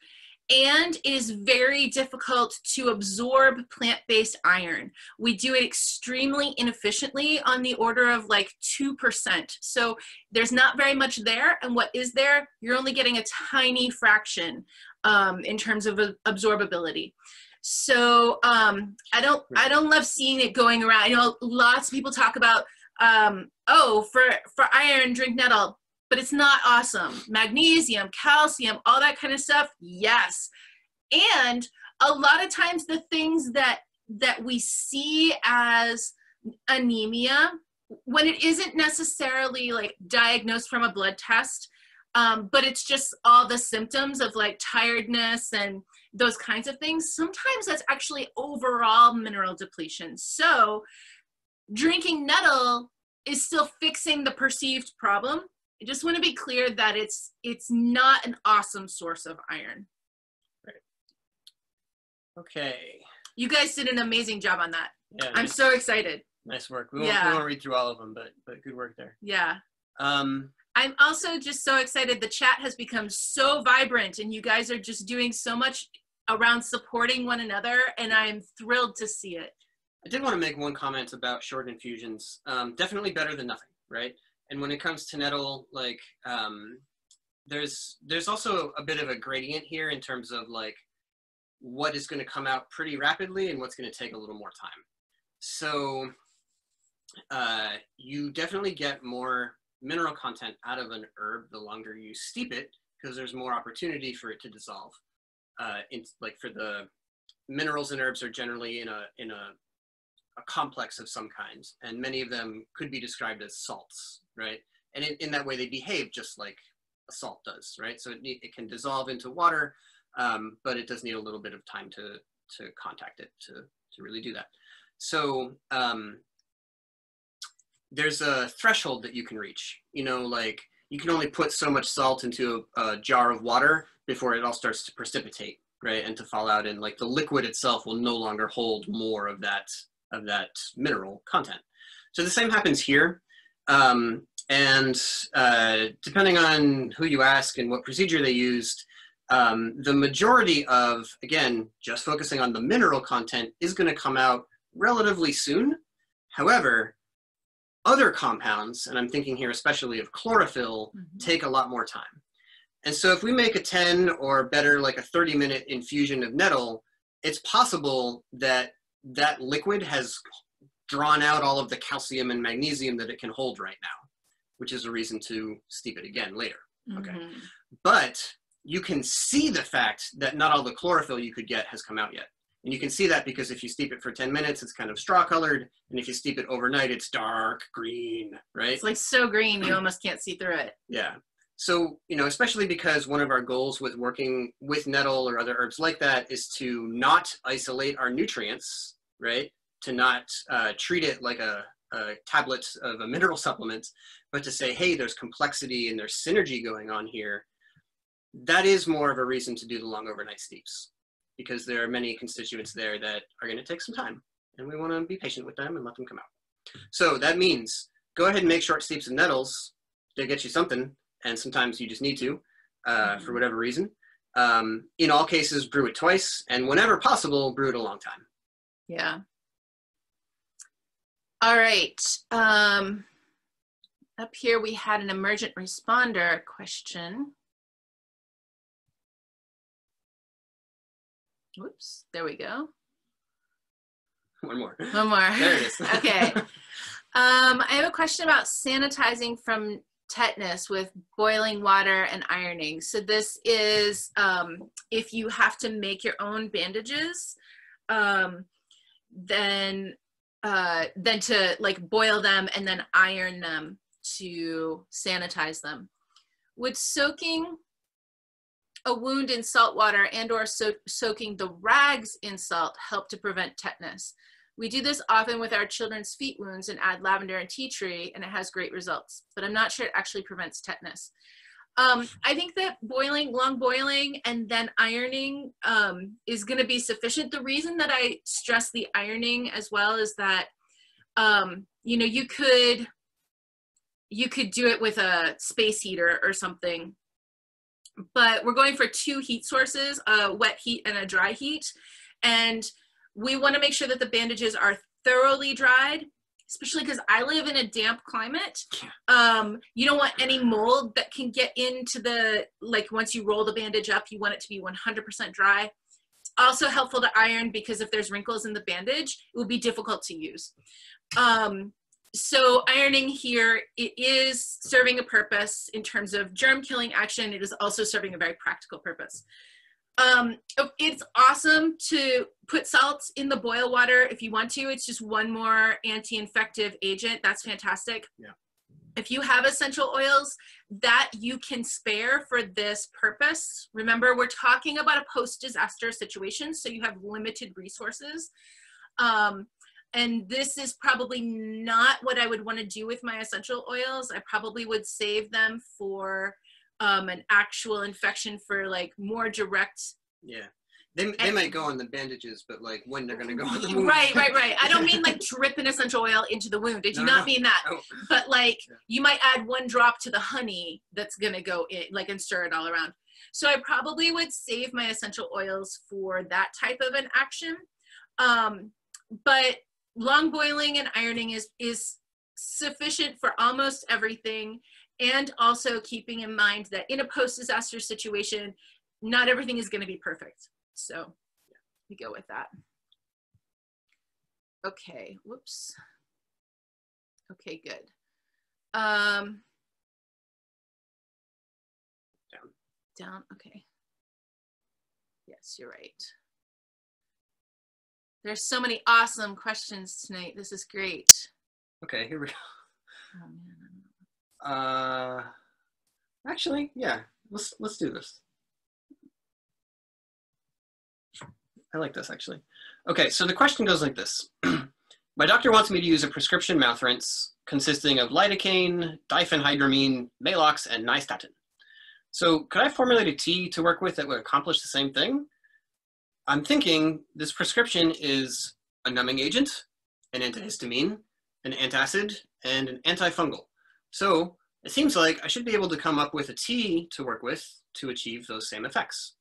and it is very difficult to absorb plant-based iron. We do it extremely inefficiently, on the order of like 2%. So there's not very much there, and what is there, you're only getting a tiny fraction in terms of absorbability. So I don't love seeing it going around. You know, lots of people talk about, oh, for iron, drink nettle. But it's not awesome. Magnesium, calcium, all that kind of stuff, yes. And a lot of times the things that we see as anemia, when it isn't necessarily like diagnosed from a blood test, but it's just all the symptoms of like tiredness and those kinds of things, sometimes that's actually overall mineral depletion. So drinking nettle is still fixing the perceived problem. I just want to be clear that it's not an awesome source of iron. Right. Okay. You guys did an amazing job on that. Yeah, I'm so excited. Nice work. We won't read through all of them, but good work there. Yeah. I'm also just so excited. The chat has become so vibrant, and you guys are just doing so much around supporting one another, and I'm thrilled to see it. I did want to make one comment about short infusions. Definitely better than nothing, right? And when it comes to nettle, like, there's also a bit of a gradient here in terms of like what is going to come out pretty rapidly and what's going to take a little more time. So you definitely get more mineral content out of an herb the longer you steep it, because there's more opportunity for it to dissolve. Like for the minerals in herbs are generally in a complex of some kind, and many of them could be described as salts, right? And in that way, they behave just like a salt does, right? So it can dissolve into water, but it does need a little bit of time to contact it to really do that. So there's a threshold that you can reach. You know, like you can only put so much salt into a jar of water before it all starts to precipitate, right? And to fall out, and like the liquid itself will no longer hold more of that mineral content. So the same happens here. And depending on who you ask and what procedure they used, the majority of, again, just focusing on the mineral content is going to come out relatively soon. However, other compounds, and I'm thinking here especially of chlorophyll, take a lot more time. And so if we make a 10 or better, like a 30-minute infusion of nettle, it's possible that that liquid has drawn out all of the calcium and magnesium that it can hold right now, which is a reason to steep it again later. Okay. But you can see the fact that not all the chlorophyll you could get has come out yet. And you can see that because if you steep it for 10 minutes, it's kind of straw colored. And if you steep it overnight, it's dark green, right? It's like so green, you almost can't see through it. Yeah. So, you know, especially because one of our goals with working with nettle or other herbs like that is to not isolate our nutrients, right? To not treat it like a tablet of a mineral supplement, but to say, hey, there's complexity and there's synergy going on here. That is more of a reason to do the long overnight steeps, because there are many constituents there that are going to take some time, and we want to be patient with them and let them come out. So that means go ahead and make short steeps of nettles. They'll get you something, and sometimes you just need to for whatever reason. In all cases, brew it twice, and whenever possible, brew it a long time. Yeah. All right. Up here we had an emergent responder question. Whoops, there we go. One more. One more. There it is. Okay. I have a question about sanitizing from tetanus with boiling water and ironing. So this is if you have to make your own bandages, then to like boil them and then iron them to sanitize them. Would soaking a wound in salt water and or soaking the rags in salt help to prevent tetanus? We do this often with our children's feet wounds and add lavender and tea tree, and it has great results, but I'm not sure it actually prevents tetanus. I think that long boiling and then ironing is going to be sufficient. The reason that I stress the ironing as well is that, you know, you could do it with a space heater or something, but we're going for 2 heat sources, a wet heat and a dry heat. And we want to make sure that the bandages are thoroughly dried, especially because I live in a damp climate. You don't want any mold that can get into the, like once you roll the bandage up, you want it to be 100% dry. It's also helpful to iron because if there's wrinkles in the bandage, it will be difficult to use. So ironing here, it is serving a purpose in terms of germ killing action. It is also serving a very practical purpose. It's awesome to put salts in the boil water if you want to. It's just one more anti-infective agent. That's fantastic. Yeah. If you have essential oils that you can spare for this purpose, remember we're talking about a post-disaster situation, so you have limited resources. And this is probably not what I would want to do with my essential oils. I probably would save them for an actual infection for like more direct. Yeah. They might go on the bandages, but like when they're going to go on the wound. Right. I don't mean like drip an essential oil into the wound. I do not mean that. Oh. But like you might add 1 drop to the honey that's going to go in, like, and stir it all around. So I probably would save my essential oils for that type of an action. But long boiling and ironing is sufficient for almost everything. And also keeping in mind that in a post-disaster situation, not everything is going to be perfect. So we go with that. Okay, whoops. Okay, good. Down, okay. Yes, you're right. There's so many awesome questions tonight. This is great. Okay, here we go. Oh, man. Actually, yeah, let's do this. I like this, actually. Okay, so the question goes like this. My doctor wants me to use a prescription mouth rinse consisting of lidocaine, diphenhydramine, Maalox, and nystatin. So could I formulate a tea to work with that would accomplish the same thing? I'm thinking this prescription is a numbing agent, an antihistamine, an antacid, and an antifungal. So it seems like I should be able to come up with a tea to work with to achieve those same effects.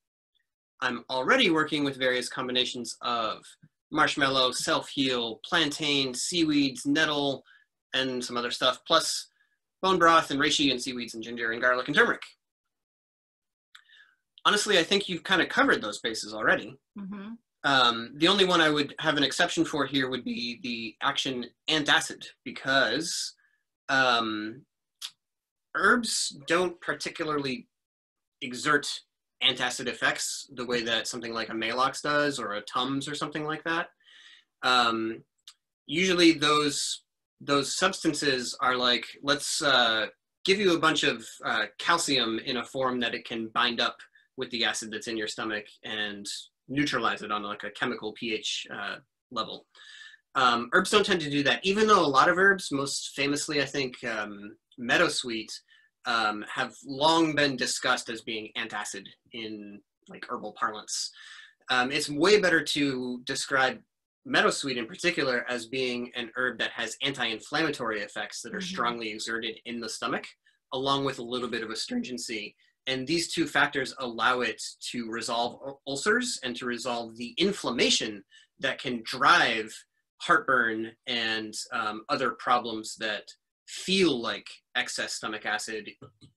I'm already working with various combinations of marshmallow, self-heal, plantain, seaweeds, nettle, and some other stuff, plus bone broth and reishi and seaweeds and ginger and garlic and turmeric. Honestly, I think you've kind of covered those bases already. Mm-hmm. The only one I would have an exception for here would be the action antacid, because herbs don't particularly exert antacid effects the way that something like a Maalox does or a Tums or something like that. Usually those substances are like, let's give you a bunch of calcium in a form that it can bind up with the acid that's in your stomach and neutralize it on like a chemical pH level. Herbs don't tend to do that, even though a lot of herbs, most famously I think Meadowsweet, have long been discussed as being antacid in like herbal parlance. It's way better to describe Meadowsweet in particular as being an herb that has anti-inflammatory effects that are strongly exerted in the stomach, along with a little bit of astringency. And these two factors allow it to resolve ulcers and to resolve the inflammation that can drive heartburn and other problems that feel like excess stomach acid,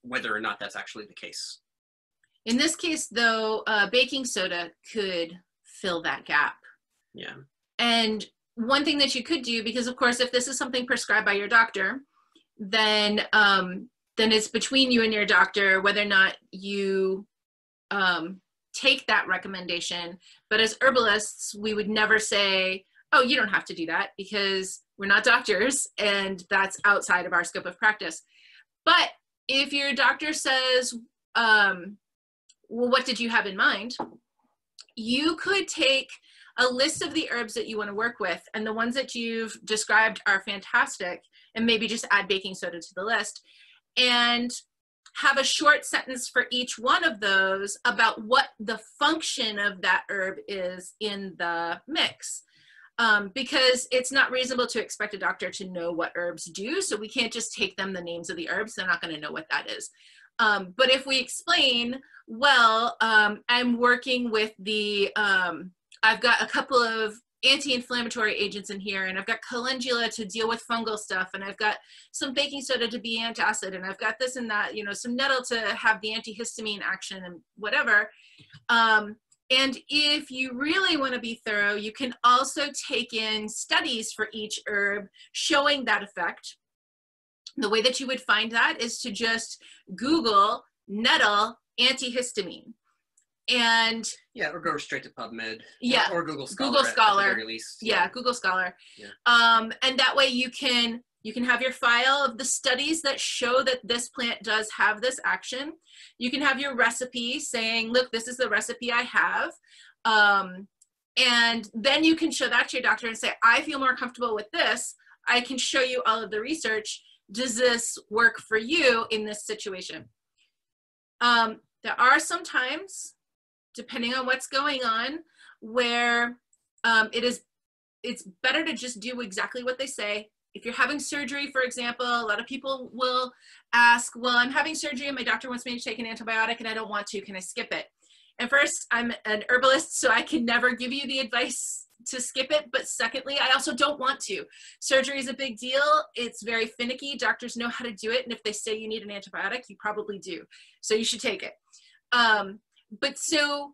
whether or not that's actually the case. In this case, though, baking soda could fill that gap. Yeah. And one thing that you could do, because of course, if this is something prescribed by your doctor, then it's between you and your doctor whether or not you take that recommendation. But as herbalists, we would never say, oh, you don't have to do that, because we're not doctors and that's outside of our scope of practice. But if your doctor says, well, what did you have in mind? You could take a list of the herbs that you want to work with, and the ones that you've described are fantastic, and maybe just add baking soda to the list, and have a short sentence for each one of those about what the function of that herb is in the mix. Because it's not reasonable to expect a doctor to know what herbs do, so we can't just take them the names of the herbs. They're not going to know what that is. But if we explain, well, I'm working with the, I've got a couple of anti-inflammatory agents in here, and I've got calendula to deal with fungal stuff, and I've got some baking soda to be antacid, and I've got this and that, you know, some nettle to have the antihistamine action and whatever. And if you really want to be thorough, you can also take in studies for each herb showing that effect. The way that you would find that is to just Google nettle antihistamine. And yeah, or go straight to PubMed. Yeah, or Google Scholar. Google Scholar. At the very least. Yeah, Google Scholar. Yeah. And that way you can have your file of the studies that show that this plant does have this action. You can have your recipe saying, look, this is the recipe I have. And then you can show that to your doctor and say, I feel more comfortable with this. I can show you all of the research. Does this work for you in this situation? There are some times, depending on what's going on, where it's better to just do exactly what they say. If you're having surgery, for example, a lot of people will ask, well, I'm having surgery and my doctor wants me to take an antibiotic and I don't want to, can I skip it? And first, I'm an herbalist, so I can never give you the advice to skip it. But secondly, I also don't want to. Surgery is a big deal. It's very finicky. Doctors know how to do it. And if they say you need an antibiotic, you probably do. So you should take it. But so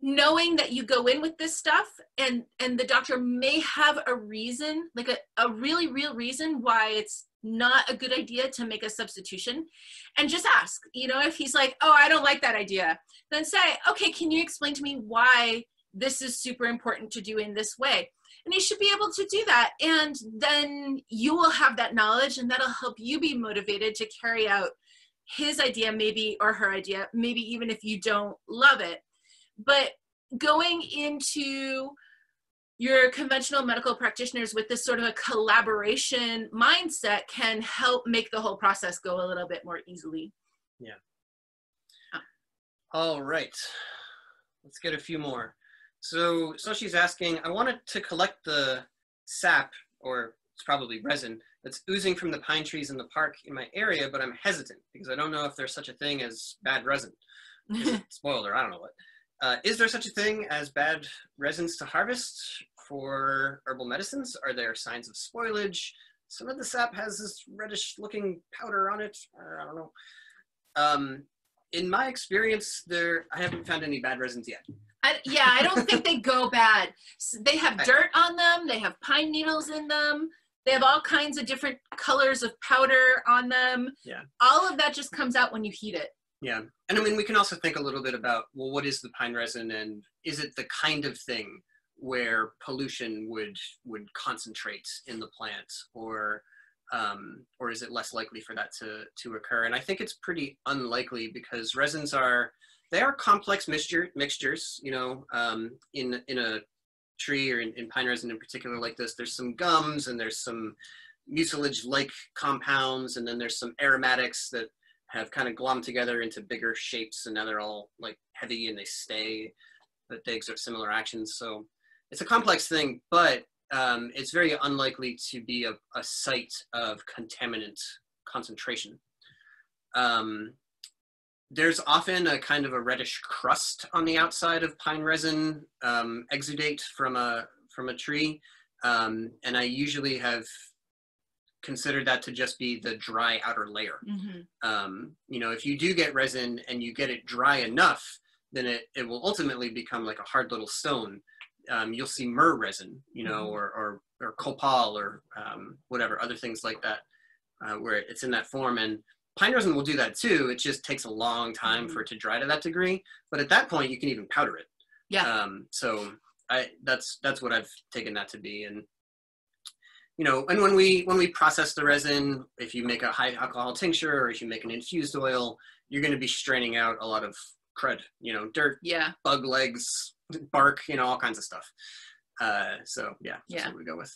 knowing that you go in with this stuff and the doctor may have a reason, like a really real reason why it's not a good idea to make a substitution, and just ask, you know, if he's like, oh, I don't like that idea, then say, okay, can you explain to me why this is super important to do in this way? And he should be able to do that. And then you will have that knowledge and that'll help you be motivated to carry out his idea, maybe, or her idea, maybe even if you don't love it. But going into your conventional medical practitioners with this sort of a collaboration mindset can help make the whole process go a little bit more easily. Yeah. All right. Let's get a few more. So she's asking, I wanted to collect the sap, or it's probably resin, that's oozing from the pine trees in the park in my area, but I'm hesitant because I don't know if there's such a thing as bad resin. Is it spoiled or I don't know what. Is there such a thing as bad resins to harvest for herbal medicines? Are there signs of spoilage? Some of the sap has this reddish looking powder on it, or I don't know. In my experience, I haven't found any bad resins yet. I don't think they go bad. They have dirt on them. They have pine needles in them. They have all kinds of different colors of powder on them. Yeah. All of that just comes out when you heat it. Yeah. And I mean, we can also think a little bit about, well, what is the pine resin, and is it the kind of thing where pollution would concentrate in the plant, or is it less likely for that to occur? And I think it's pretty unlikely, because resins are complex mixtures, you know, in a tree, or in pine resin in particular like this, there's some gums and there's some mucilage-like compounds, and then there's some aromatics that have kind of glommed together into bigger shapes, and now they're all like heavy and they stay, but they exert similar actions. So it's a complex thing, but it's very unlikely to be a site of contaminant concentration. There's often a kind of a reddish crust on the outside of pine resin exudate from a tree, and I usually have considered that to just be the dry outer layer. Mm-hmm. You know, if you do get resin and you get it dry enough, then it will ultimately become like a hard little stone. You'll see myrrh resin, you know, mm-hmm. or copal, or whatever, other things like that, where it's in that form. And pine resin will do that too. It just takes a long time mm-hmm. for it to dry to that degree. But at that point, you can even powder it. Yeah. So that's what I've taken that to be. And you know, and when we process the resin, if you make a high alcohol tincture, or if you make an infused oil, you're going to be straining out a lot of crud, you know, dirt, yeah, bug legs, bark, you know, all kinds of stuff. So yeah, that's what we go with.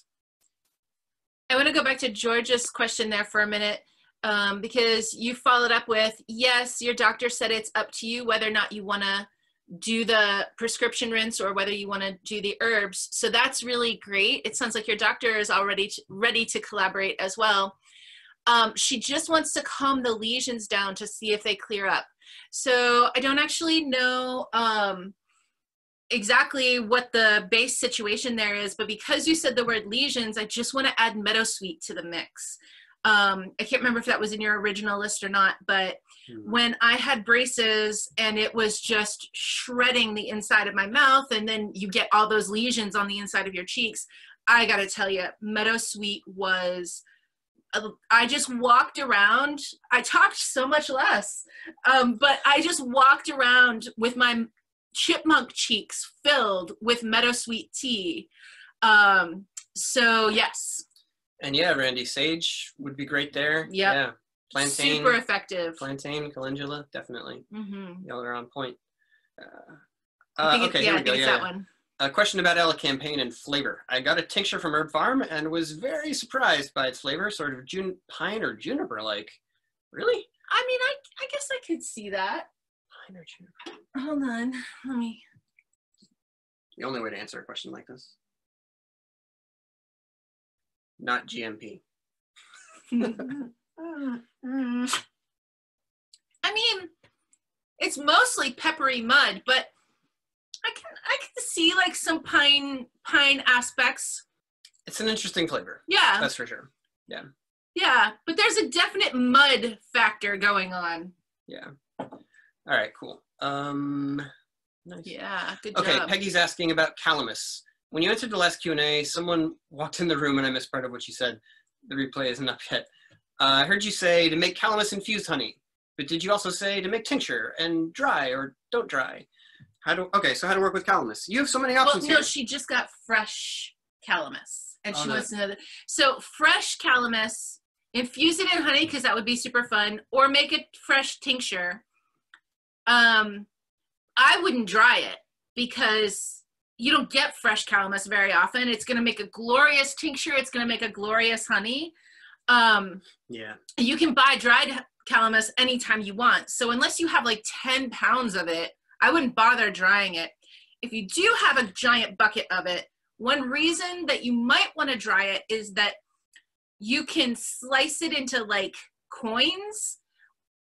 I want to go back to George's question there for a minute. because you followed up with, yes, your doctor said it's up to you whether or not you want to do the prescription rinse or whether you want to do the herbs. So that's really great. It sounds like your doctor is already ready to collaborate as well. She just wants to calm the lesions down to see if they clear up. So I don't actually know exactly what the base situation there is, but because you said the word lesions, I just want to add Meadowsweet to the mix. I can't remember if that was in your original list or not, but when I had braces and it was just shredding the inside of my mouth, and then you get all those lesions on the inside of your cheeks, I gotta tell you, Meadowsweet was, I just walked around, I talked so much less, but I just walked around with my chipmunk cheeks filled with Meadowsweet tea. So yes. And yeah, Randy, sage would be great there. Yep. Yeah. Plantain. Super effective. Plantain, calendula, definitely. Mm-hmm. Y'all are on point. Okay, here we go. That one. A question about Elecampane and flavor. I got a tincture from Herb Farm and was very surprised by its flavor, sort of pine or juniper-like. Really? I mean, I guess I could see that. Pine or juniper. Hold on. Let me. The only way to answer a question like this. Not GMP. I mean, it's mostly peppery mud, but I can see like some pine aspects. It's an interesting flavor. Yeah. That's for sure. Yeah. Yeah, but there's a definite mud factor going on. Yeah. All right, cool. Nice. Yeah, good Okay, job. Peggy's asking about Calamus. When you answered the last Q&A, someone walked in the room and I missed part of what you said. The replay isn't up yet. I heard you say to make Calamus infused honey, but did you also say to make tincture and dry or don't dry? Okay, so how to work with Calamus? You have so many options here. No, she just got fresh Calamus, and she wants to know that. So fresh Calamus, infuse it in honey because that would be super fun, or make a fresh tincture. I wouldn't dry it because you don't get fresh Calamus very often. It's going to make a glorious tincture. It's going to make a glorious honey. Yeah. You can buy dried Calamus anytime you want. So unless you have like 10 pounds of it, I wouldn't bother drying it. If you do have a giant bucket of it, one reason that you might want to dry it is that you can slice it into like coins.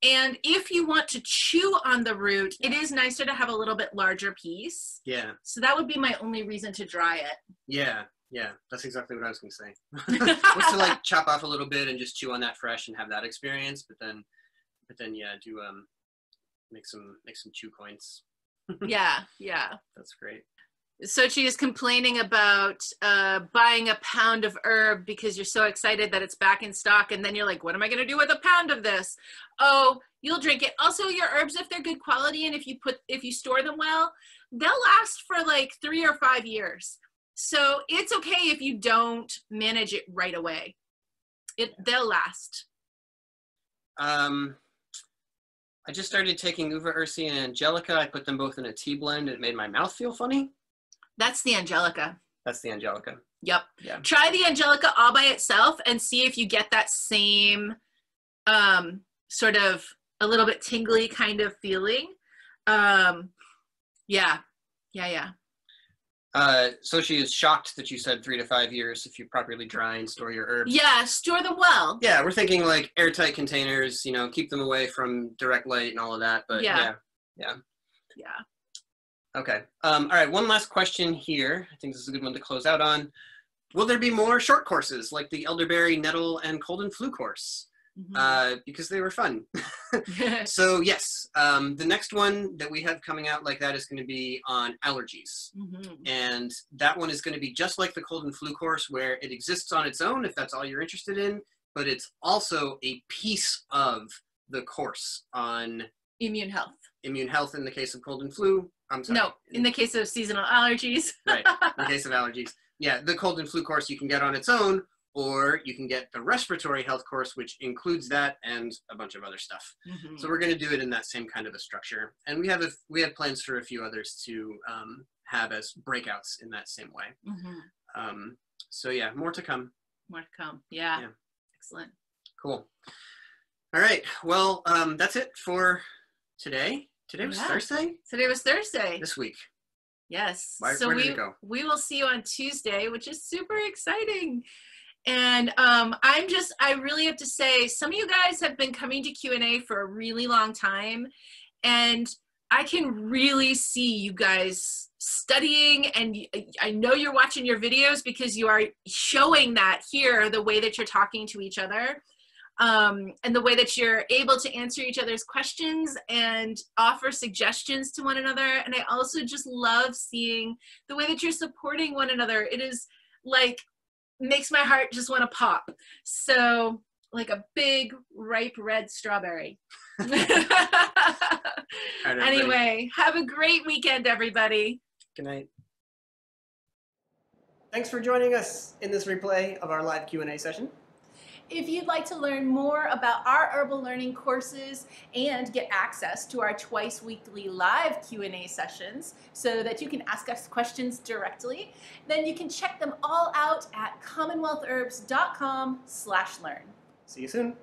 And if you want to chew on the root, it is nicer to have a little bit larger piece. Yeah. So that would be my only reason to dry it. Yeah. Yeah. That's exactly what I was going to say. Was to like chop off a little bit and just chew on that fresh and have that experience. But then yeah, do make some chew coins. Yeah. Yeah. That's great. Sochi is complaining about buying a pound of herb because you're so excited that it's back in stock, and then you're like, what am I going to do with a pound of this? Oh, you'll drink it. Also, your herbs, if they're good quality and if you store them well, they'll last for like 3 or 5 years. So it's okay if you don't manage it right away. They'll last. I just started taking Uva Ursi and Angelica. I put them both in a tea blend. It made my mouth feel funny. That's the Angelica. That's the Angelica. Yep. Yeah. Try the Angelica all by itself and see if you get that same sort of a little bit tingly kind of feeling. Yeah. So she is shocked that you said 3 to 5 years if you properly dry and store your herbs. Yeah, store them well. Yeah, we're thinking like airtight containers, keep them away from direct light and all of that. But yeah. Okay. All right, one last question here. I think this is a good one to close out on. Will there be more short courses like the elderberry, nettle, and cold and flu course? Mm-hmm. Because they were fun. So yes, the next one that we have coming out like that is going to be on allergies. Mm-hmm. And that one is going to be just like the cold and flu course, where it exists on its own if that's all you're interested in, but it's also a piece of the course on immune health. Immune health in the case of cold and flu. I'm sorry. No, in the case of seasonal allergies. Right, in the case of allergies. Yeah, the cold and flu course you can get on its own, or you can get the respiratory health course, which includes that and a bunch of other stuff. Mm-hmm. So we're going to do it in that same kind of a structure. And we have plans for a few others to have as breakouts in that same way. Mm-hmm. So yeah, more to come. More to come. Yeah. Excellent. Cool. All right. Well, that's it for today. Today was Thursday? Today was Thursday. This week. Yes. Where did it go? We will see you on Tuesday, which is super exciting. And I really have to say, some of you guys have been coming to Q&A for a really long time. And I can really see you guys studying, and I know you're watching your videos because you are showing that here, the way that you're talking to each other, and the way that you're able to answer each other's questions and offer suggestions to one another. And I also just love seeing the way that you're supporting one another. It is like, makes my heart just want to pop. So like a big ripe red strawberry. Anyway, have a great weekend, everybody. Good night. Thanks for joining us in this replay of our live Q&A session. If you'd like to learn more about our herbal learning courses and get access to our twice weekly live Q&A sessions so that you can ask us questions directly, then you can check them all out at commonwealthherbs.com/learn. See you soon.